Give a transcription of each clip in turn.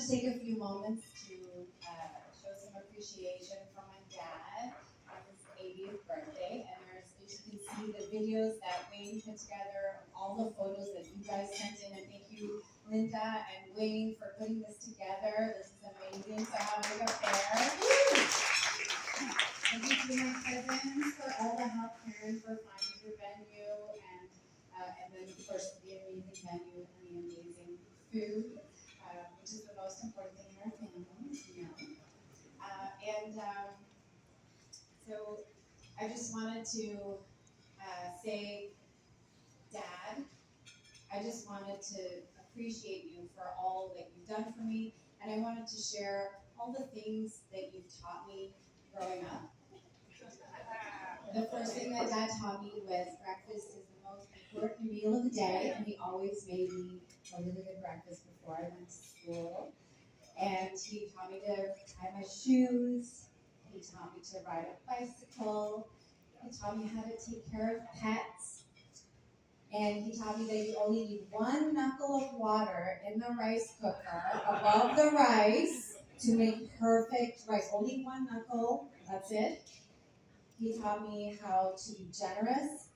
to take a few moments to show some appreciation for my dad on his 80th birthday. And there's, as you can see, the videos that Wayne put together, all the photos that you guys sent in. And thank you, Linda and Wayne, for putting this together. This is amazing. So have a big up there. Thank you to my cousins for all the help, Karen, for finding your venue, and then of course the amazing venue and the amazing food, which is the most important thing in our family, you know. So I just wanted to say, Dad, I just wanted to appreciate you for all that you've done for me, and I wanted to share all the things that you've taught me growing up. The first thing that Dad taught me was breakfast is the most important meal of the day, and he always made me a really good breakfast before I went to school. And he taught me to tie my shoes, he taught me to ride a bicycle, he taught me how to take care of pets, and he taught me that you only need one knuckle of water in the rice cooker above the rice to make perfect rice. Only one knuckle, that's it. He taught me how to be generous.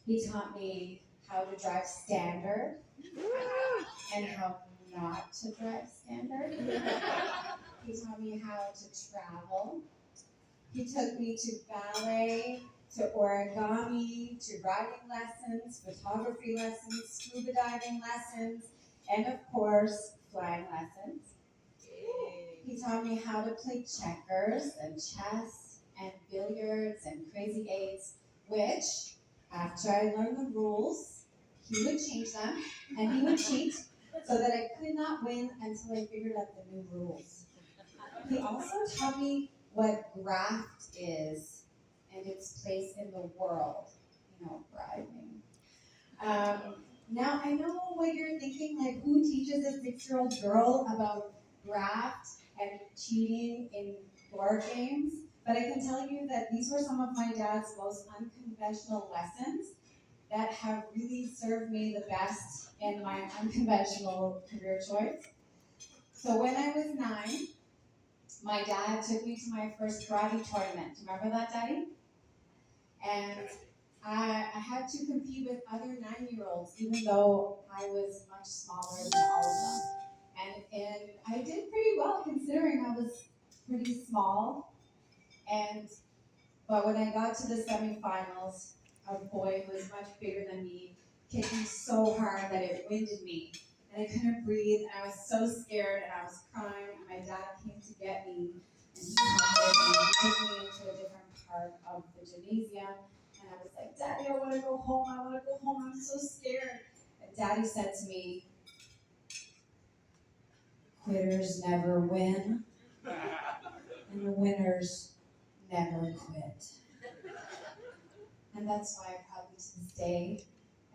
He taught me how to drive standard and how not to drive standard. He taught me how to travel. He took me to ballet, to origami, to writing lessons, photography lessons, scuba diving lessons, and of course, flying lessons. He taught me how to play checkers and chess and billiards and crazy eights, which, after I learned the rules, he would change them and he would cheat so that I could not win until I figured out the new rules. He also taught me what graft is and its place in the world. You know, bribing. Now, I know what you're thinking, like, who teaches a 6-year-old girl about graft and cheating in board games? But I can tell you that these were some of my dad's most unconventional lessons that have really served me the best in my unconventional career choice. So when I was 9, my dad took me to my first karate tournament. Do you remember that, Daddy? And I had to compete with other 9-year-olds, even though I was much smaller than all of them. And I did pretty well considering I was pretty small. But when I got to the semifinals, a boy who was much bigger than me kicked me so hard that it winded me. And I couldn't breathe, and I was so scared, and I was crying, and my dad came to get me, and he took me into a different part of the gymnasium, and I was like, Daddy, I want to go home, I'm so scared. And Daddy said to me, quitters never win, and the winners never quit. And that's why probably to this day,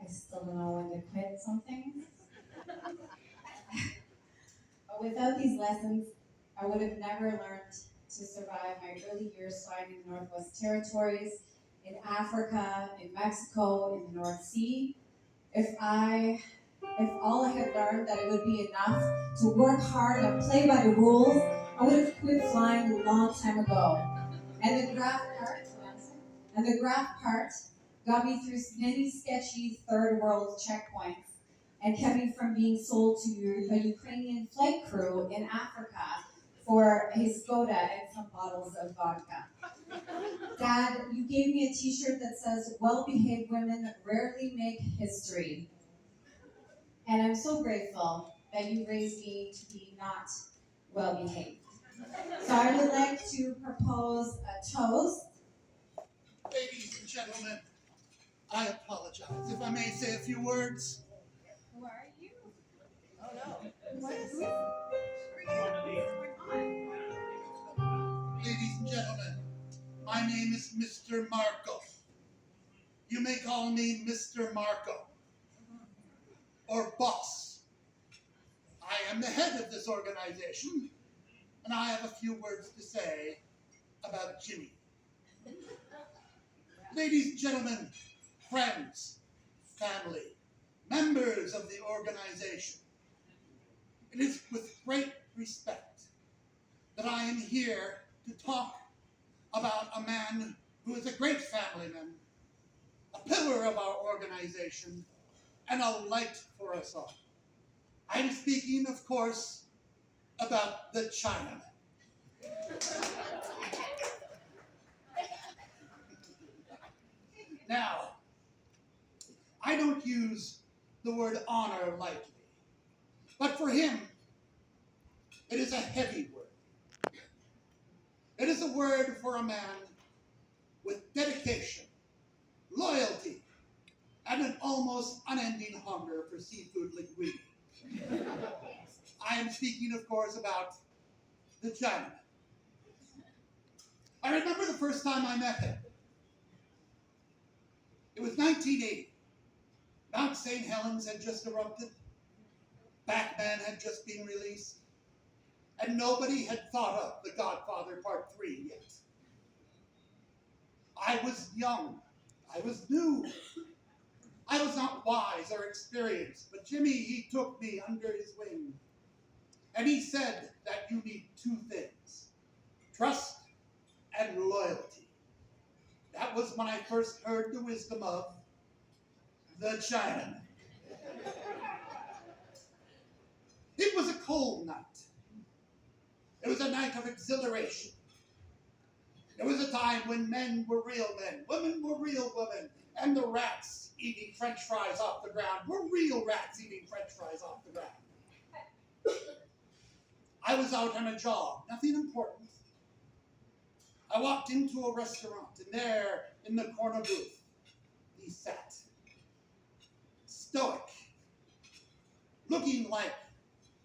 I still don't know when to quit something. But without these lessons, I would have never learned to survive my early years fighting in the Northwest Territories, in Africa, in Mexico, in the North Sea. If all I had learned that it would be enough to work hard and play by the rules, I would have quit flying a long time ago. And the graph part got me through many sketchy third world checkpoints and kept me from being sold to a Ukrainian flight crew in Africa for his Skoda and some bottles of vodka. Dad, you gave me a t-shirt that says, well-behaved women rarely make history. And I'm so grateful that you raised me to be not well-behaved. So I would like to propose a toast. Ladies and gentlemen, I apologize. If I may say a few words. Who are you? Oh no. Ladies and gentlemen, my name is Mr. Marco. You may call me Mr. Marco, or boss. I am the head of this organization, and I have a few words to say about Jimmy. Ladies and gentlemen, friends, family, members of the organization, It is with great respect that I am here to talk about a man who is a great family man, a pillar of our organization, and a light for us all. I'm speaking, of course, about the Chinaman. Now, I don't use the word honor lightly, but for him, it is a heavy word. It is a word for a man with dedication, loyalty, and an almost unending hunger for seafood linguine. I am speaking, of course, about the Chinaman. I remember the first time I met him. It was 1980. Mount St. Helens had just erupted. Batman had just been released. And nobody had thought up The Godfather Part 3 yet. I was young. I was new. I was not wise or experienced, but Jimmy, he took me under his wing. And he said that you need two things: trust and loyalty. That was when I first heard the wisdom of the Chinaman. It was a cold night. It was a night of exhilaration. It was a time when men were real men, women were real women, and the rats eating French fries off the ground were real rats eating French fries off the ground. I was out on a jog, nothing important. I walked into a restaurant, and there, in the corner booth, he sat, stoic, looking like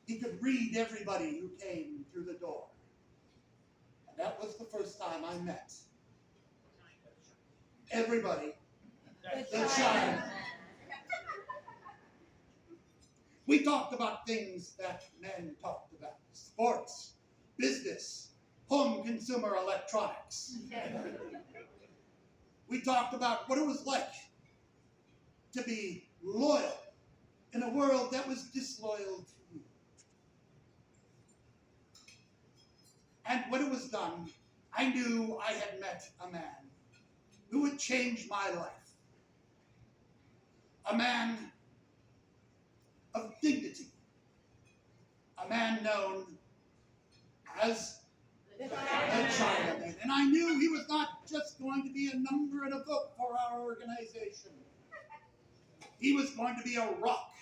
he could read everybody who came through the door. And that was the first time I met everybody, the Chinaman. We talked about things that men talked about: sports, business, home consumer electronics. We talked about what it was like to be loyal in a world that was disloyal to you. And when it was done, I knew I had met a man who would change my life. A man of dignity. A man known as the Chinaman. And I knew he was not just going to be a number in a book for our organization. He was going to be a rock.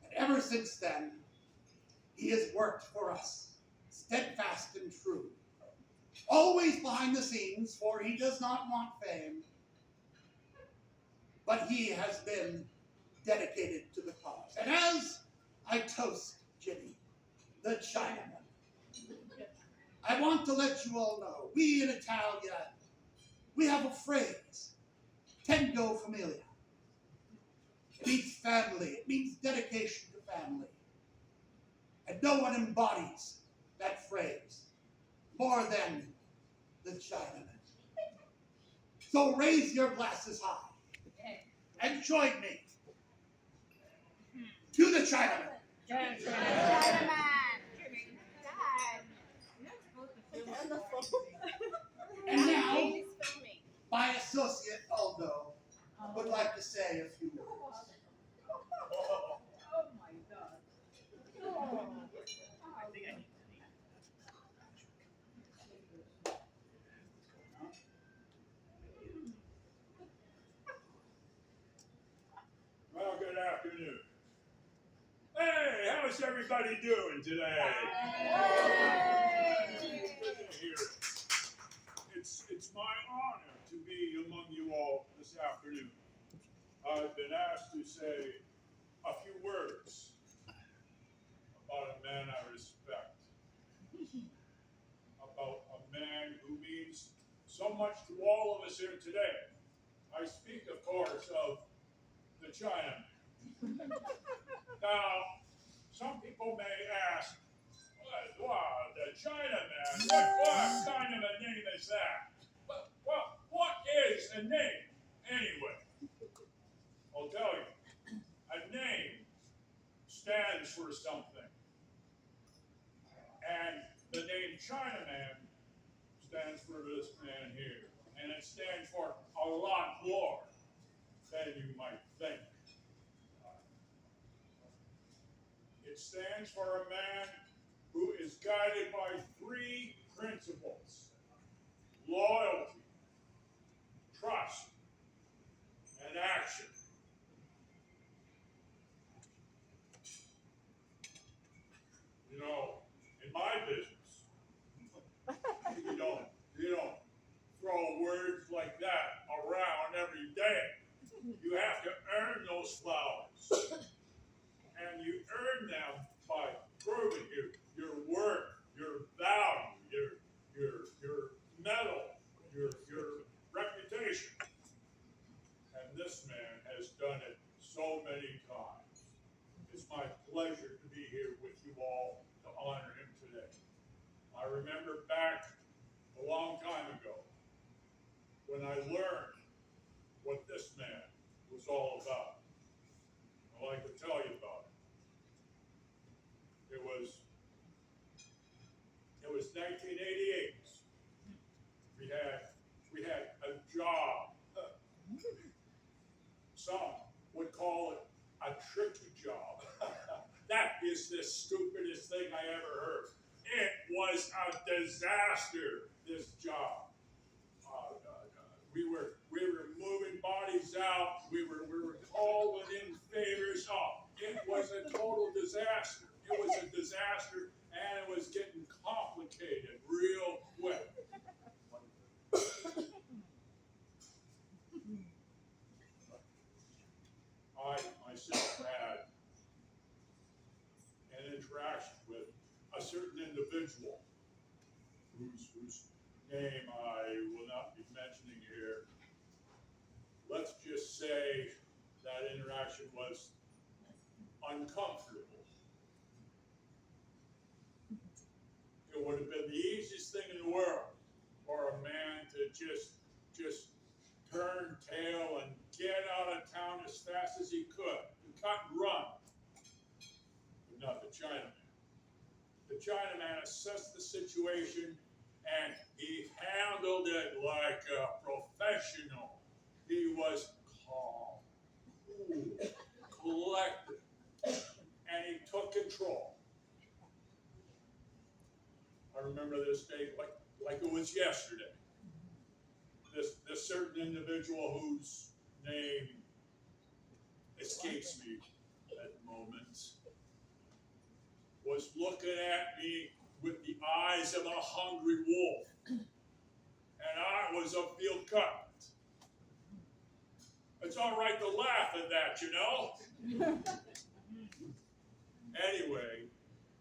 And ever since then, he has worked for us, steadfast and true. Always behind the scenes, for he does not want fame. But he has been dedicated to the cause. And as I toast Jimmy, the Chinaman, I want to let you all know, we in Italia, we have a phrase, Tengo Familia. It means family, it means dedication to family. And no one embodies that phrase more than the Chinaman. So raise your glasses high and join me to the Chinaman. And now, my associate Aldo would like to say a few words. Oh my God. Well, good afternoon. Hey, how's everybody doing today? Here. It's my honor to be among you all this afternoon. I've been asked to say a few words about a man I respect, about a man who means so much to all of us here today. I speak, of course, of the Chinaman. Now, some people may ask, wow, the Chinaman, what kind of a name is that? Well, what is a name, anyway? I'll tell you. A name stands for something. And the name Chinaman stands for this man here. And it stands for a lot more than you might think. It stands for a man who is guided by three principles: loyalty, trust, and action. You know, in my business, you don't throw words like that around every day. You have to earn those flowers. And you earn them by proving your work, your value, your mettle, your reputation. And this man has done it so many times. It's my pleasure to be here with you all to honor him today. I remember back a long time ago when I learned what this man was all about. I'd like to tell you about it. It was 1988. We had a job. Some would call it a tricky job. That is the stupidest thing I ever heard. It was a disaster, this job. We were moving bodies out. We were calling in favors. Oh, it was a total disaster. It was a disaster, and it was getting complicated real quick. I myself had an interaction with a certain individual whose name I will not be mentioning here. Let's just say that interaction was uncomfortable. It would have been the easiest thing in the world for a man to just turn tail and get out of town as fast as he could and cut and run. But not the Chinaman. The Chinaman assessed the situation and he handled it like a professional. He was calm, cool, collected, and he took control. I remember this day like it was yesterday. This certain individual whose name escapes me at the moment was looking at me with the eyes of a hungry wolf, and I was a field cut. It's all right to laugh at that, you know? Anyway,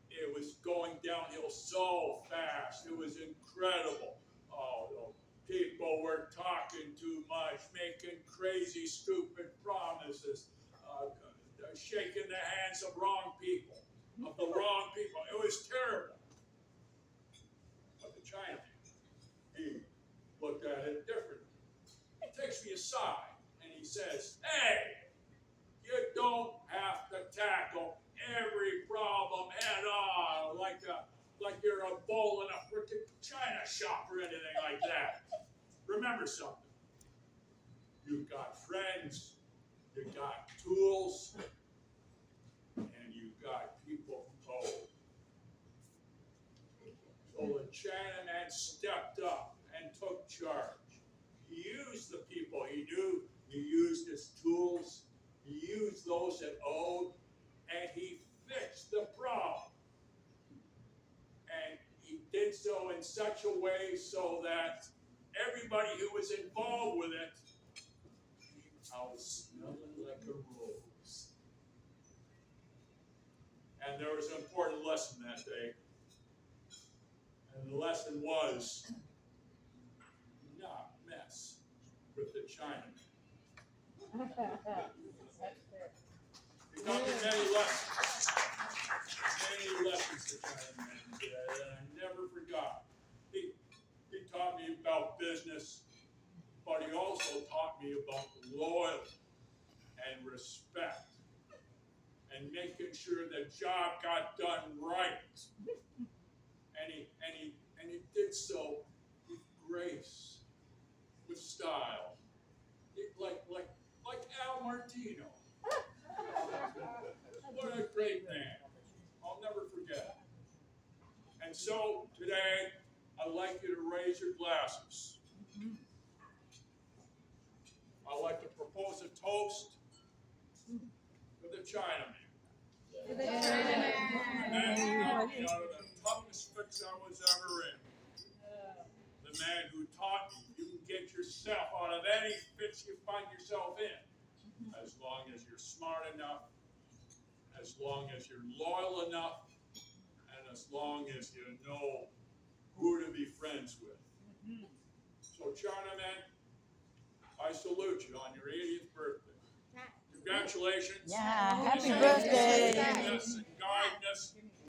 it was going downhill so fast. It was incredible. Oh, people were talking too much, making crazy, stupid promises, shaking the hands of wrong people, It was terrible. But the Chinaman, he looked at it differently. He takes me aside and he says, "Hey, you don't have to tackle every problem head on like you're a bull in a freaking china shop or anything like that. Remember something. You've got friends, you've got tools, and you've got people to hold." So the Chinaman stepped up and took charge. He used the people he knew, he used his tools, he used those that owed, and he fixed the problem. And he did so in such a way so that everybody who was involved with it came out smelling like a rose. And there was an important lesson that day. And the lesson was not mess with the Chinaman. He taught me many lessons. Many lessons the Chinaman did, and I never forgot. He taught me about business, but he also taught me about loyalty and respect. and making sure the job got done right. And he did so with grace, with style, like Al Martino. What a great man. I'll never forget. And so today, I'd like you to raise your glasses. I'd like to propose a toast for the Chinaman. To the Chinaman. The man who got me out of the toughest fix I was ever in. The man who taught me you can get yourself out of any fix you find yourself in. As long as you're smart enough, as long as you're loyal enough, and as long as you know who to be friends with. So, Chinaman, I salute you on your 80th birthday. Congratulations. Yeah, happy May birthday. you lead us and guide us